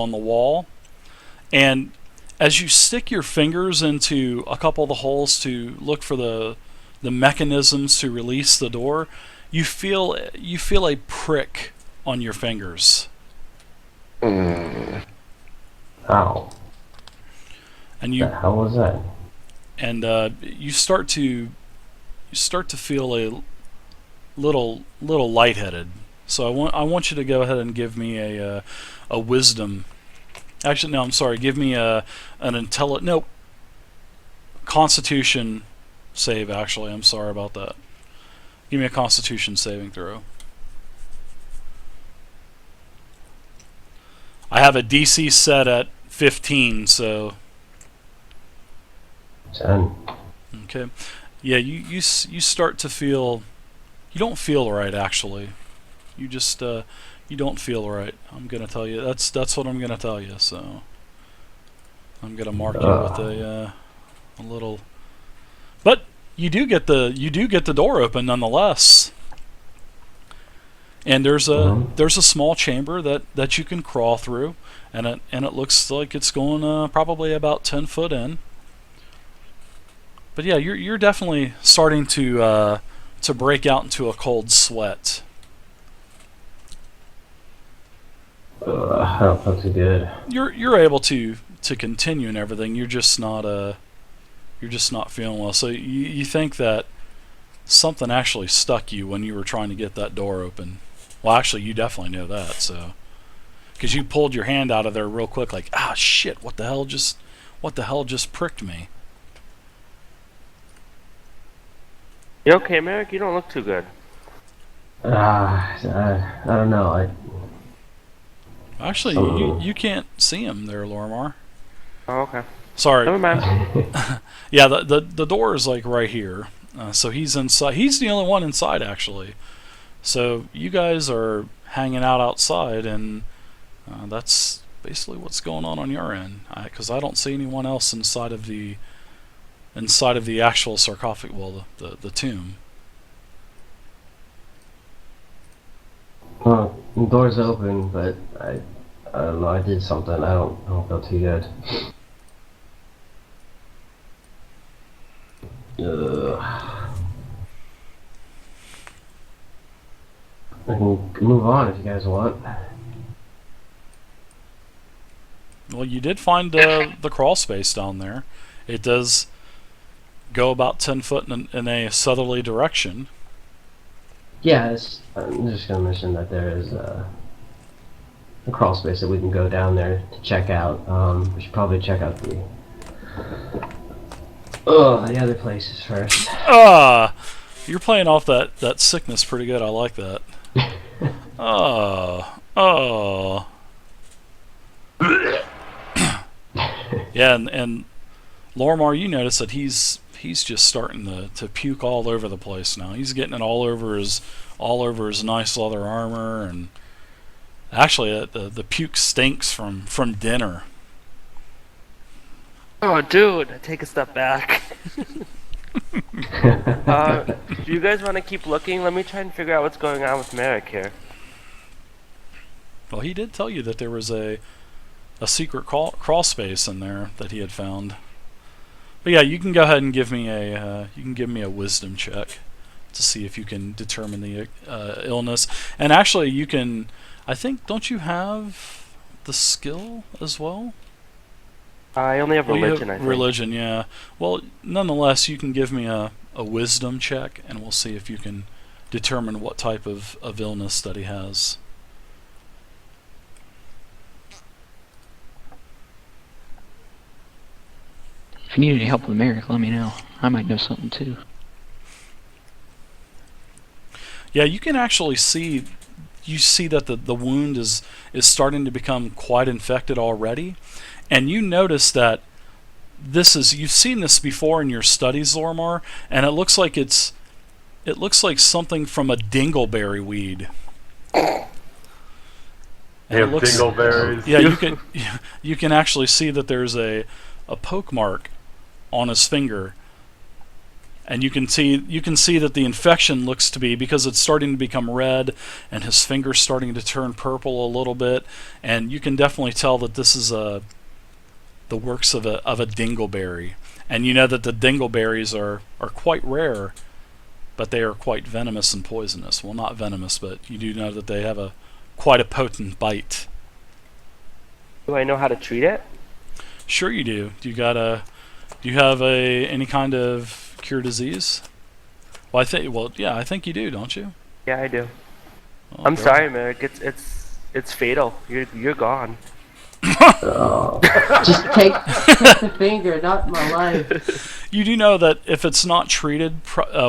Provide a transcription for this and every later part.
on the wall, and as you stick your fingers into a couple of the holes to look for the mechanisms to release the door, you feel a prick on your fingers, Mm. Ow. and The hell was that? you start to feel a little lightheaded. So I want you to go ahead and give me a wisdom. Actually, no, I'm sorry. Give me no, Constitution save. Actually, I'm sorry about that. Give me a Constitution saving throw. I have a DC set at 15, so 10. okay. Yeah, you start to feel. You don't feel right, actually. You just you don't feel right. I'm gonna tell you. That's what I'm gonna tell you. So I'm gonna mark you with Ugh. a little. But you do get the door open nonetheless. And Mm-hmm. there's a small chamber that you can crawl through, and it looks like it's going probably about 10 foot in. But yeah, you're definitely starting to break out into a cold sweat. I don't feel too good. You're able to continue and everything. You're just not feeling well. So you think that something actually stuck you when you were trying to get that door open. Well, actually, you definitely know that. So because you pulled your hand out of there real quick, like shit, what the hell just pricked me. You okay, Merrick? You don't look too good. I don't know. Actually, you Some. you can't see him there, Lormar. Oh, okay. Sorry. Never mind. Yeah, the door is like right here. So he's inside. He's the only one inside, actually. So you guys are hanging out outside, and that's basically what's going on your end. Because I don't see anyone else inside of the actual sarcophagus. Well, the tomb. Well, the door's open, but I don't know. I did something. I don't feel too good. Ugh. I can move on if you guys want. Well, you did find the crawl space down there. It does go about 10 foot in a southerly direction. Yeah, I'm just gonna mention that there is a crawl space that we can go down there to check out. We should probably check out the other places first. Ah, you're playing off that sickness pretty good. I like that. Oh, oh. Yeah, and Lormar, you notice that he's just starting to puke all over the place now. He's getting it all over his nice leather armor, and actually the puke stinks from dinner. Oh, dude, I take a step back. Do you guys want to keep looking? Let me try and figure out what's going on with Merrick here. Well, he did tell you that there was a secret crawl space in there that he had found. But yeah, you can go ahead and give me a wisdom check to see if you can determine the illness. And actually, you can. I think, don't you have the skill as well? I only have Oh, you religion, have I think. religion, yeah. Well, nonetheless, you can give me a wisdom check, and we'll see if you can determine what type of illness that he has. If you need any help with Merrick, let me know. I might know something too. Yeah, you can actually see. You see that the wound is starting to become quite infected already, and you notice that you've seen this before in your studies, Lormar, and it looks like something from a dingleberry weed. They And it have looks dingleberries. Yeah, you can actually see that there's a poke mark on his finger, And you can see that the infection looks to be, because it's starting to become red and his finger's starting to turn purple a little bit, and you can definitely tell that this is the works of a dingleberry. And you know that the dingleberries are quite rare, but they are quite venomous and poisonous. Well, not venomous, but you do know that they have quite a potent bite. Do I know how to treat it? Sure you do. Do you have any kind of cure disease? Well, I think you do, don't you? Yeah, I do. Oh, I'm okay. sorry, Merrick. It's fatal. You're gone. Oh, just take the finger, not my life. You do know that if it's not treated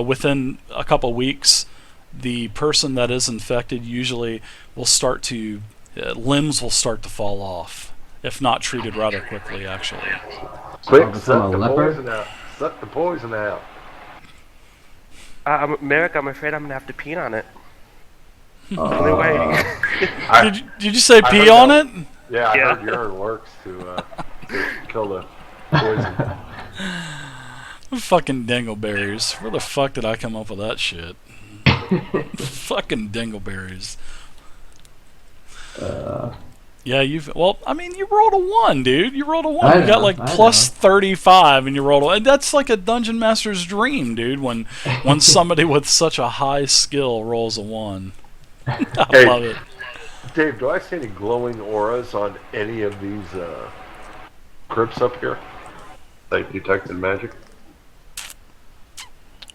within a couple weeks, the person that is infected usually will start to limbs will start to fall off, if not treated rather quickly, actually. Quick, become suck a the leper? poison out. Suck the poison out. Merrick, I'm afraid I'm gonna have to pee on it. Uh, Only way. Did you say I pee heard on that- it? Yeah, I Yeah. heard urine works to kill the poison. Fucking dingleberries. Where the fuck did I come up with that shit? Fucking dingleberries. Yeah, you rolled a 1, dude. You rolled a 1. I You got know, like I plus know. 35, and you rolled a. And that's like a dungeon master's dream, dude. When somebody with such a high skill rolls a 1, I Hey. love it. Dave, do I see any glowing auras on any of these crypts up here? Like detecting magic?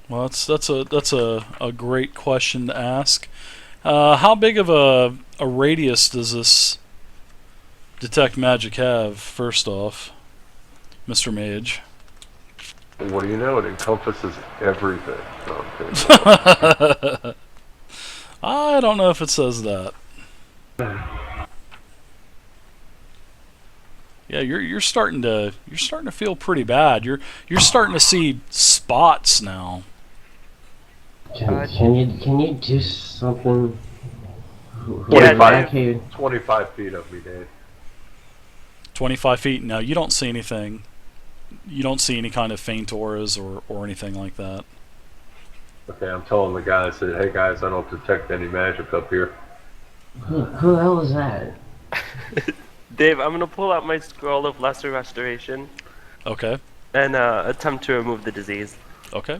Well, that's a great question to ask. How big of a radius does this detect magic have? First off, Mr. Mage. What do you know? It encompasses everything. No, I'm kidding. I don't know if it says that. Yeah, you're starting to feel pretty bad. You're starting to see spots now. Can you do something? Yeah, 25, Dave. 25 feet of me, Dave. 25 feet. Now you don't see anything. You don't see any kind of faint auras or anything like that. Okay, I'm telling the guys that, hey guys, I don't detect any magic up here. Who the hell is that? Dave, I'm gonna pull out my scroll of lesser restoration Okay. and attempt to remove the disease. Okay.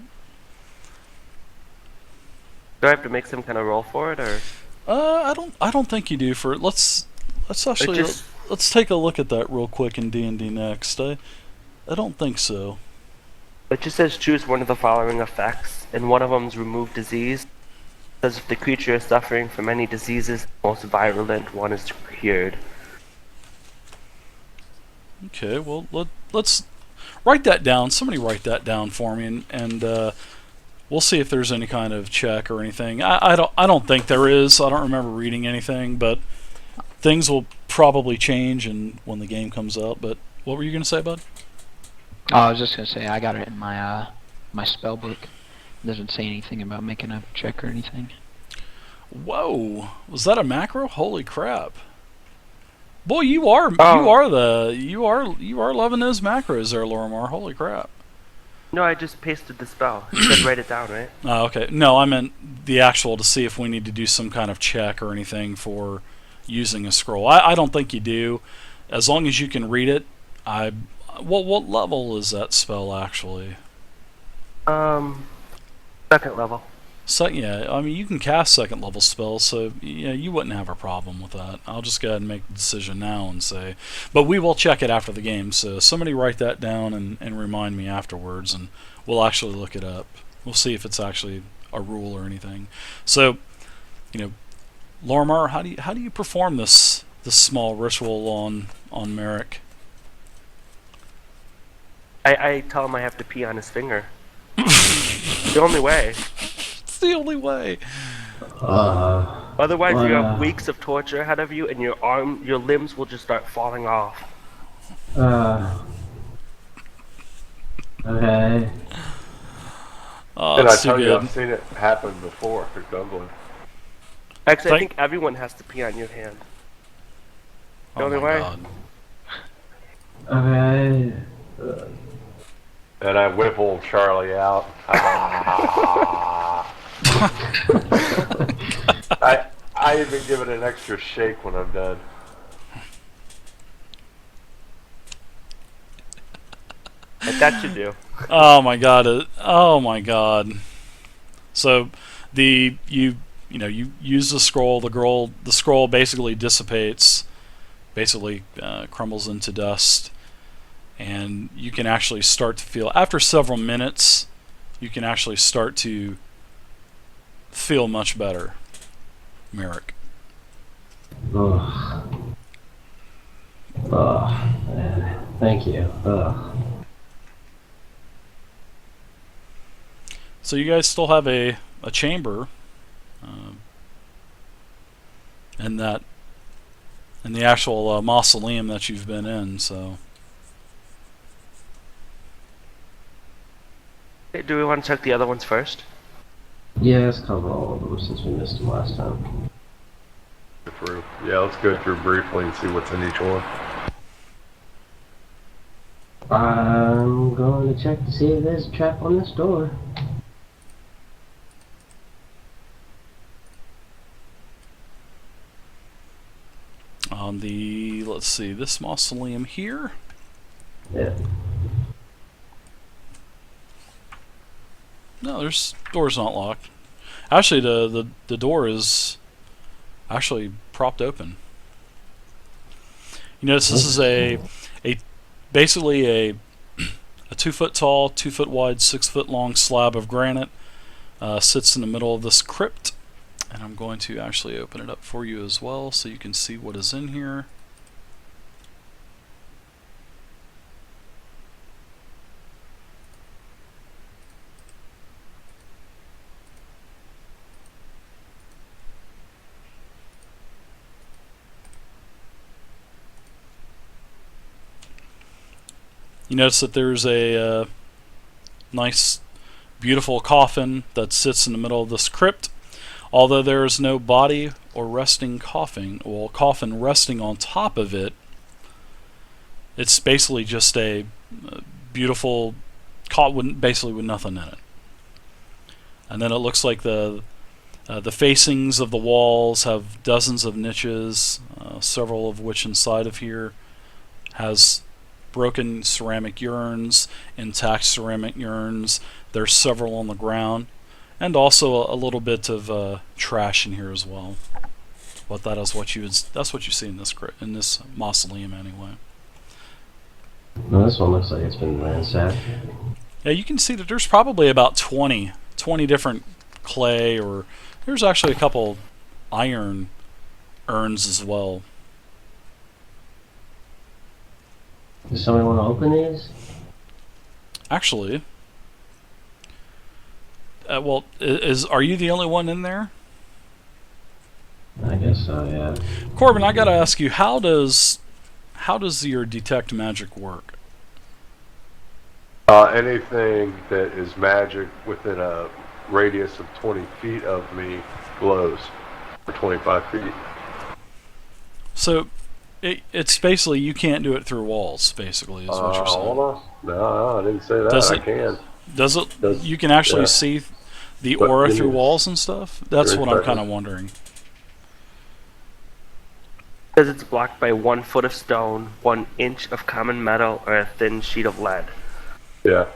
Do I have to make some kind of roll for it, or? I don't think you do. Let's actually just- let's take a look at that real quick in D&D next. I don't think so. It just says choose one of the following effects, and one of them is remove disease. It says if the creature is suffering from any diseases, the most virulent one is cured. Okay. Well, let's write that down. Somebody write that down for me, and we'll see if there's any kind of check or anything. I don't think there is. I don't remember reading anything, but things will probably change when the game comes out. But what were you gonna say, bud? Oh, I was just gonna say I got it in my my spell book. It doesn't say anything about making a check or anything. Whoa, was that a macro? Holy crap! Boy, you are loving those macros there, Lorimar. Holy crap! No, I just pasted the spell. You said write it down, right? Oh, okay. No, I meant the actual to see if we need to do some kind of check or anything for using a scroll. I don't think you do, as long as you can read it. What level is that spell actually? Second level. So yeah, I mean you can cast second level spells, so yeah, you wouldn't have a problem with that. I'll just go ahead and make the decision now and say, but we will check it after the game. So somebody write that down and remind me afterwards, and we'll actually look it up. We'll see if it's actually a rule or anything. So, Lorimar, how do you perform this small ritual on Merrick? I tell him I have to pee on his finger. The only way. It's the only way. Otherwise, you have weeks of torture ahead of you, and your limbs will just start falling off. Okay. Oh, And I it's too tell you, good. I've seen it happen before for Dublin. Actually, I Thank- think everyone has to pee on your hand. The Oh only my way. God. Okay. And I whipple Charlie out. I even give it an extra shake when I'm done. Like that you do. Oh my god! Oh my god! So, you use the scroll. The scroll basically dissipates, basically crumbles into dust, and you can actually start to feel after several minutes. You can actually start to feel much better, Merrick. Ugh. Ugh, man. Thank you. Ugh. So you guys still have a chamber, and that and the actual mausoleum that you've been in. So Okay, do we want to check the other ones first? Yeah, let's cover all of them since we missed them last time. Yeah, let's go through briefly and see what's in each one. I'm going to check to see if there's a trap on this door. on the, let's see, this mausoleum here. Yeah. No, door's not locked. Actually, the door is actually propped open. You notice this is a basically a 2 foot tall, 2 foot wide, 6 foot long slab of granite sits in the middle of this crypt, and I'm going to actually open it up for you as well so you can see what is in here. You notice that there's a nice, beautiful coffin that sits in the middle of this crypt. Although there is no body or coffin resting on top of it, it's basically just a beautiful coffin, basically with nothing in it. And then it looks like the facings of the walls have dozens of niches, several of which inside of here has broken ceramic urns, intact ceramic urns. There's several on the ground, and also a little bit of trash in here as well. But that's what you see in this mausoleum anyway. Well, this one looks like it's been ransacked. Yeah, you can see that there's probably about 20 different clay, or there's actually a couple iron urns as well. Does somebody want to open these? Actually, well, are you the only one in there? I guess so, yeah. Corbin, I gotta ask you, how does your detect magic work? Anything that is magic within a radius of 20 feet of me glows for 25 feet. So, it's basically you can't do it through walls. Basically, is what you're saying. Hold on. No, I didn't say that. Does I it- can. Does it? You can actually yeah. see the But aura in through this- walls and stuff. That's Very what I'm exciting. kind of wondering. Because it's blocked by 1 foot of stone, 1 inch of common metal, or a thin sheet of lead. Yeah.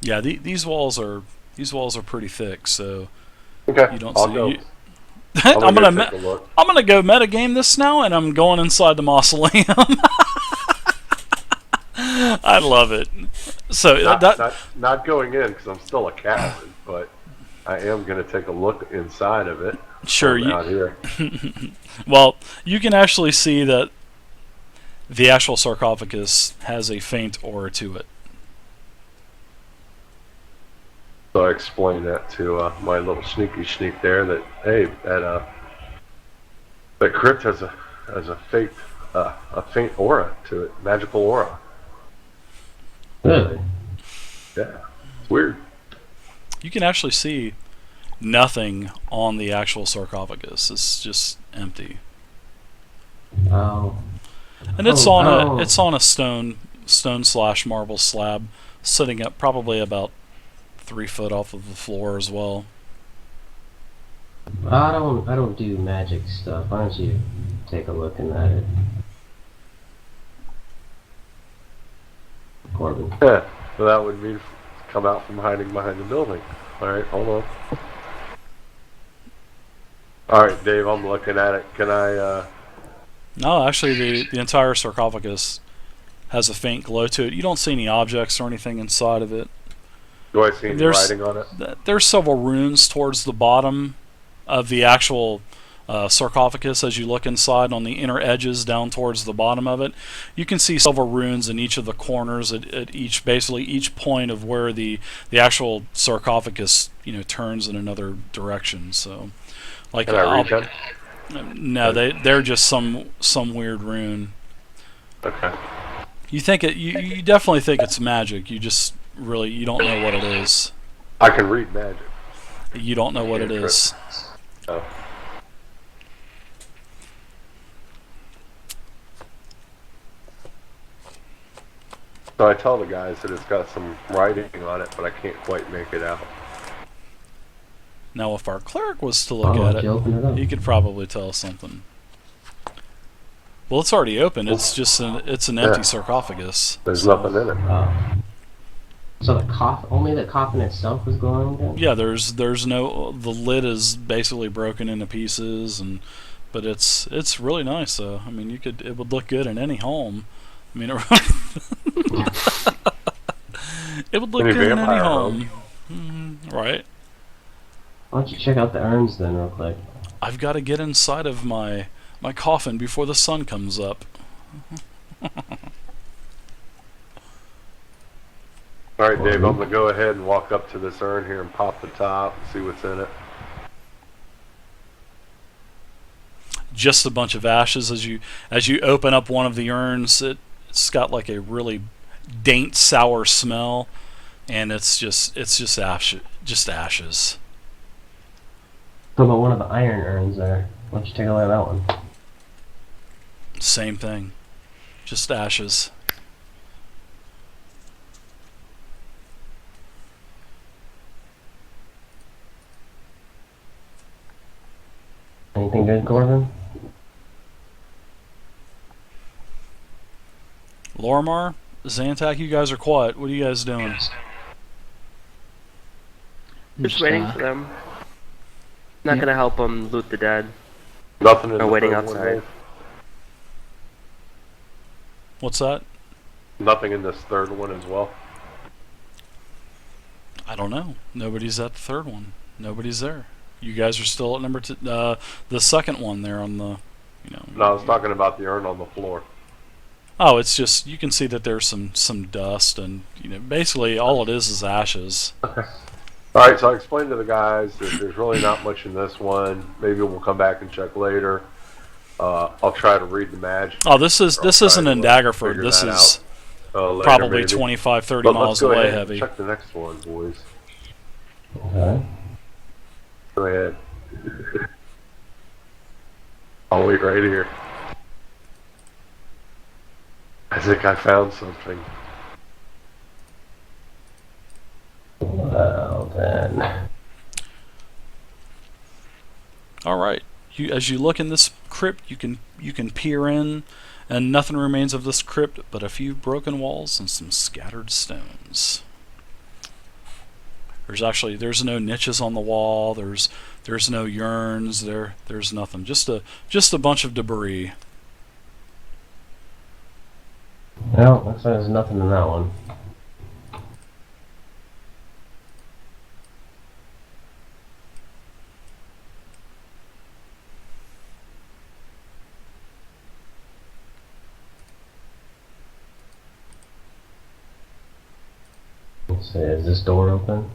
Yeah, these walls are pretty thick, so Okay. you don't I'll see. go. I'm I'm gonna take a look. I'm gonna go metagame this now, and I'm going inside the mausoleum. I love it. So Not going in because I'm still a coward, but I am going to take a look inside of it. sure Out here. Well, you can actually see that the actual sarcophagus has a faint aura to it. So I explained that to my little sneak there. That hey, that crypt has a faint aura to it, magical aura. Really? Yeah, it's weird. You can actually see nothing on the actual sarcophagus. It's just empty, Oh. and it's Oh, on oh. a stone / marble slab sitting up probably about 3 foot off of the floor as well. I don't do magic stuff. Why don't you take a look at it, Corbin? Yeah, so that would mean come out from hiding behind the building. Alright, hold on. Alright, Dave, I'm looking at it. Can I, No, actually, the entire sarcophagus has a faint glow to it. You don't see any objects or anything inside of it. do I see any There's- writing on it? There's several runes towards the bottom of the actual sarcophagus as you look inside on the inner edges down towards the bottom of it. You can see several runes in each of the corners at each, basically each point of where the actual sarcophagus, turns in another direction. So, like, Can I reach it? no, they're just some weird rune. Okay. You think it? You definitely think it's magic. You just you don't know what it is. I can read magic. You don't know what it is. Oh. So I tell the guys that it's got some writing on it, but I can't quite make it out. Now, if our cleric was to look Why at don't you open it up? he could probably tell something. Well, it's already open. It's just it's an empty Yeah. sarcophagus. There's so- nothing in it. So only the coffin itself is glowing then? Yeah, there's no, the lid is basically broken into pieces, but it's really nice. I mean, it would look good in any home. I mean, it would look Any good in any vampire home, right? Why don't you check out the urns then real quick? I've got to get inside of my coffin before the sun comes up. Alright, Dave, I'm going to go ahead and walk up to this urn here and pop the top and see what's in it. Just a bunch of ashes. As you open up one of the urns, it's got like a really dank, sour smell, and it's just ashes. What about one of the iron urns there? Why don't you take a look at that one? Same thing, just ashes. Anything good, Corbin? Lormar, Zantac, you guys are quiet. What are you guys doing? Just waiting for them. Not yeah. gonna help them loot the dead. Nothing in They're the waiting third one, outside. Dave? What's that? Nothing in this third one as well? I don't know. Nobody's at the third one. Nobody's there. You guys are still at number 2, the second one there on the, No, I was talking about the urn on the floor. Oh, it's just, you can see that there's some dust, and basically all it is ashes. Alright, so I explained to the guys that there's really not much in this one. Maybe we'll come back and check later. I'll try to read the magic. Oh, this isn't in Daggerford. figure This that is Later, probably maybe. 25, 30 But miles let's go away ahead and heavy. check the next one, boys. Okay. Go ahead. I'll wait right here. I think I found something. Well then. All right. As you look in this crypt, you can peer in, and nothing remains of this crypt but a few broken walls and some scattered stones. There's no niches on the wall. There's no urns. There's nothing. Just a bunch of debris. Well, looks like there's nothing in that one. Let's see, is this door open?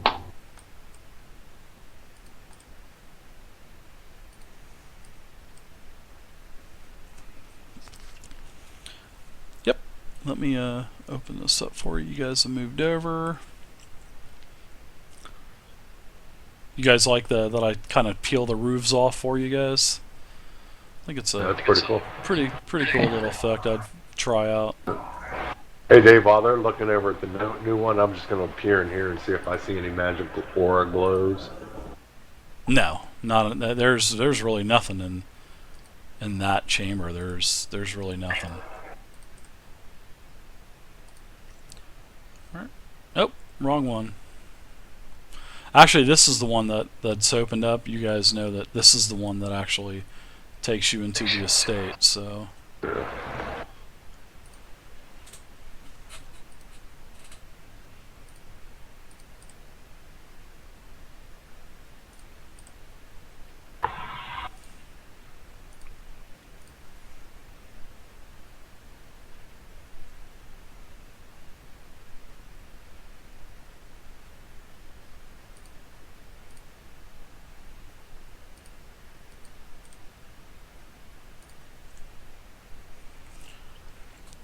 Let me open this up for you. You guys have moved over. You guys like that I kind of peel the roofs off for you guys? I think it's That's pretty cool. pretty cool little effect I'd try out. Hey Dave, while they're looking over at the new one, I'm just going to peer in here and see if I see any magical aura glows. No, not there's really nothing in that chamber. There's really nothing. All right. Oh, wrong one. Actually, this is the one that's opened up. You guys know that this is the one that actually takes you into the estate. So. Yeah.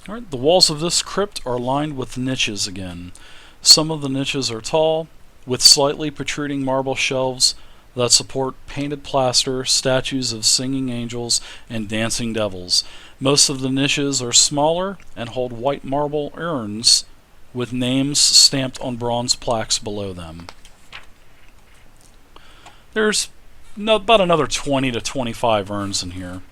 Alright, the walls of this crypt are lined with niches again. Some of the niches are tall, with slightly protruding marble shelves that support painted plaster, statues of singing angels, and dancing devils. Most of the niches are smaller and hold white marble urns with names stamped on bronze plaques below them. There's about another 20 to 25 urns in here.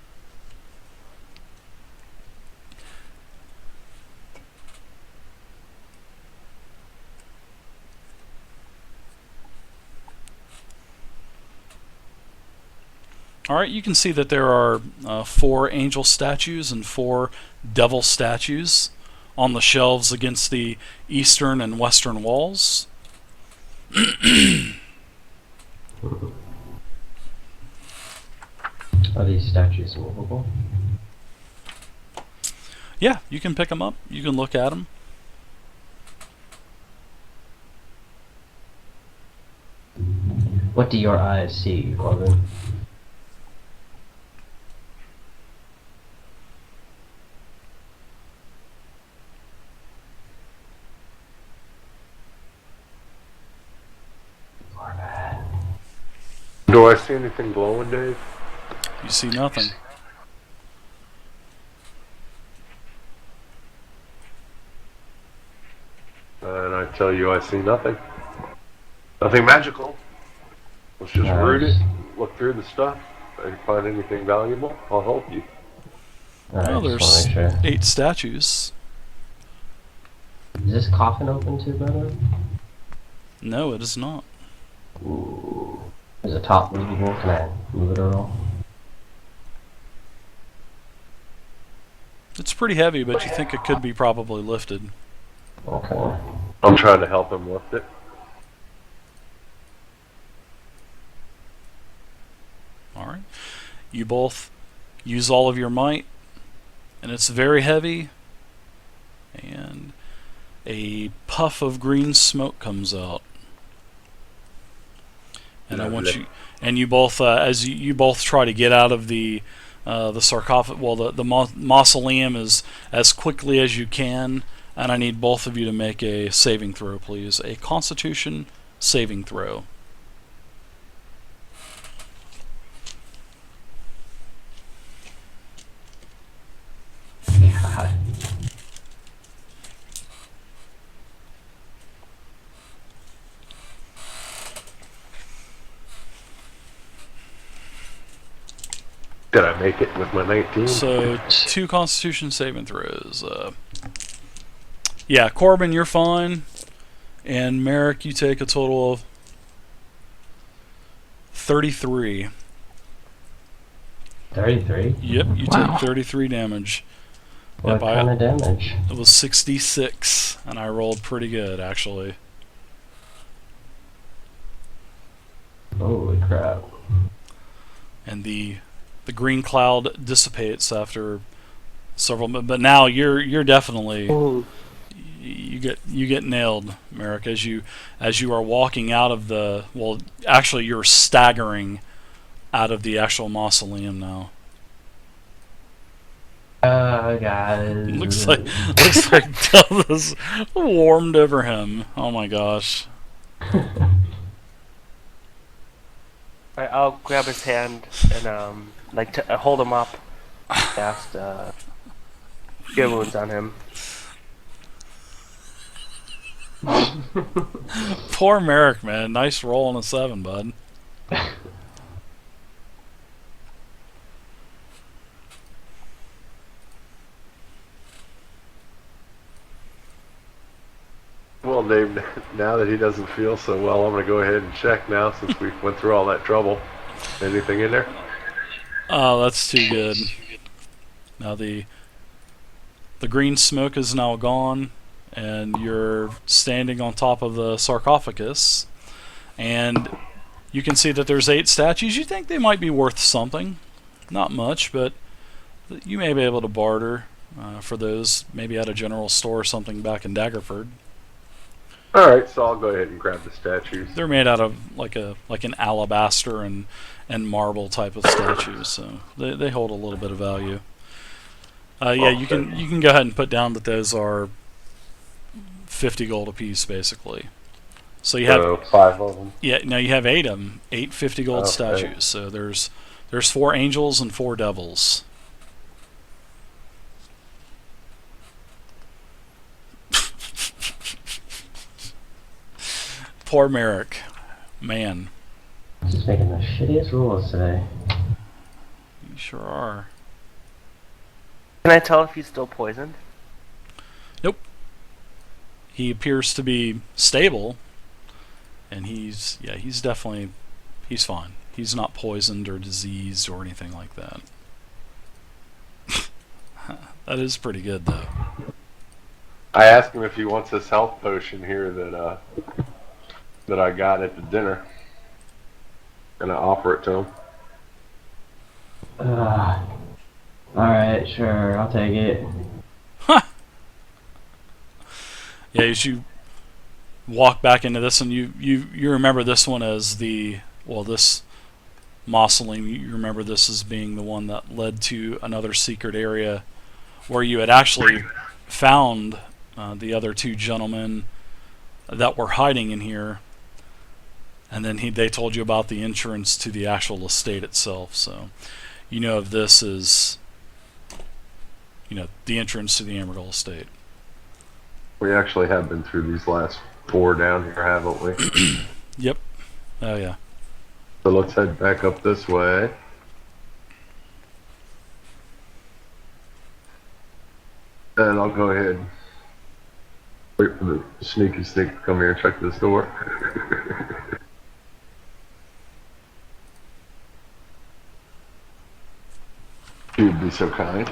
Alright, you can see that there are 4 angel statues and 4 devil statues on the shelves against the eastern and western walls. Are these statues movable? Yeah, you can pick them up. You can look at them. What do your eyes see, Corbin? Do I see anything glowing, Dave? You see nothing. And I tell you, I see nothing. Nothing magical. Let's just root it, look through the stuff. If I find anything valuable, I'll help you. Well, there's 8 statues. Is this coffin open too, brother? No, it is not. Ooh. Is the top movable? Can I move it at all? It's pretty heavy, but you think it could be probably lifted. Okay. I'm trying to help him lift it. Alright. You both use all of your might, and it's very heavy, and a puff of green smoke comes out. And I want you, and you both, as you both try to get out of the sarcophagus, well, the mausoleum as quickly as you can, and I need both of you to make a saving throw, please. A Constitution saving throw. God. Did I make it with my 19? So 2 Constitution saving throws. Yeah, Corbin, you're fine, and Merrick, you take a total of 33. 33? Yep, you Wow. take 33 damage. What kind of damage? It was 66, and I rolled pretty good, actually. Holy crap. And the green cloud dissipates after several. But now you're definitely Ooh. you get nailed, Merrick, as you are walking out of the. Well, actually, you're staggering out of the actual mausoleum now. Guys. Looks like death is warmed over him. Oh my gosh. Alright, I'll grab his hand and hold him up. Cast cure wounds on him. Poor Merrick, man. Nice roll on a 7, bud. Well, Dave, now that he doesn't feel so well, I'm going to go ahead and check now since we went through all that trouble. Anything in there? Oh, that's too good. Now the green smoke is now gone, and you're standing on top of the sarcophagus, and you can see that there's 8 statues. You think they might be worth something. Not much, but you may be able to barter for those, maybe at a general store or something back in Daggerford. Alright, so I'll go ahead and grab the statues. They're made out of like an alabaster and marble type of statues, so they hold a little bit of value. Yeah, you can go ahead and put down that those are 50 gold apiece, basically. So you have 5 of them. yeah. Now you have 8 of them, 8 50 gold Okay. statues. So there's 4 angels and 4 devils. Poor Merrick, man. Just making the shittiest rules today. You sure are. Can I tell if he's still poisoned? He appears to be stable, and he's definitely fine. He's not poisoned or diseased or anything like that. That is pretty good, though. I asked him if he wants this health potion here that I got at the dinner. And I offer it to him. Alright, sure, I'll take it. Yeah, as you walk back into this, and you remember this one as this mausoleum. You remember this as being the one that led to another secret area where you had actually found the other 2 gentlemen that were hiding in here, and then they told you about the entrance to the actual estate itself. So you know of this as the entrance to the Emerald Estate. We actually have been through these last 4 down here, haven't we? Yep. Oh yeah. So let's head back up this way. And I'll go ahead. Wait for the sneaky sneak to come here and check this door. You'd be so kind.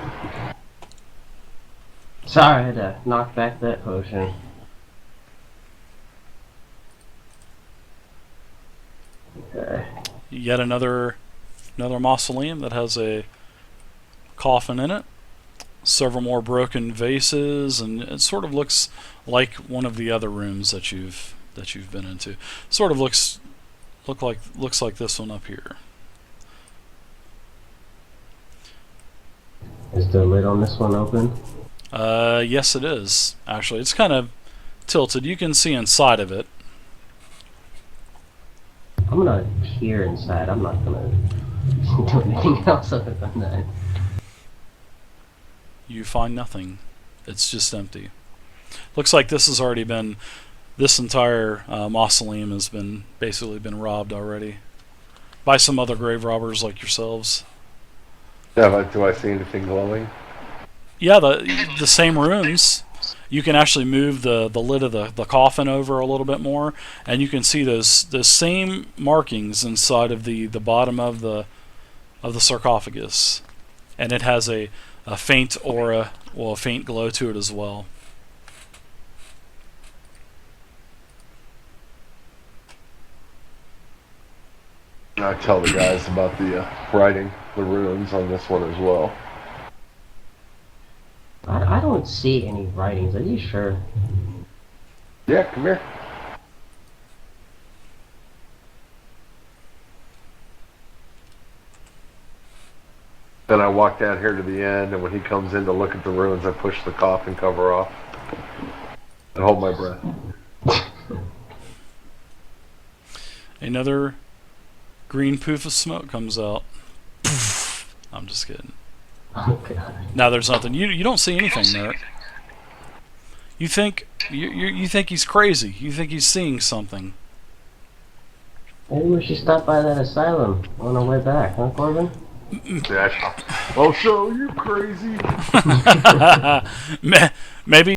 Sorry, I had to knock back that potion. Okay. Yet another mausoleum that has a coffin in it. Several more broken vases, and it sort of looks like one of the other rooms that you've been into. Sort of looks like this one up here. Is the lid on this one open? Yes, it is. Actually, it's kind of tilted. You can see inside of it. I'm gonna peer inside. I'm not gonna do anything else other than that. You find nothing. It's just empty. Looks like this has already been. This entire mausoleum has basically been robbed already by some other grave robbers like yourselves. Yeah, do I see anything glowing? Yeah, the same rooms. You can actually move the lid of the coffin over a little bit more, and you can see those same markings inside of the bottom of the sarcophagus, and it has a faint aura, well, a faint glow to it as well. I tell the guys about the writing, the runes on this one as well. I don't see any writings. Are you sure? Yeah, come here. Then I walk down here to the end, and when he comes in to look at the runes, I push the coffin cover off and hold my breath. Another green poof of smoke comes out. I'm just kidding. Oh god. Now there's nothing. You don't see anything there. You think you think he's crazy? You think he's seeing something? Maybe we should stop by that asylum on our way back, huh, Corbin? Yeah, I'll show you, crazy. Maybe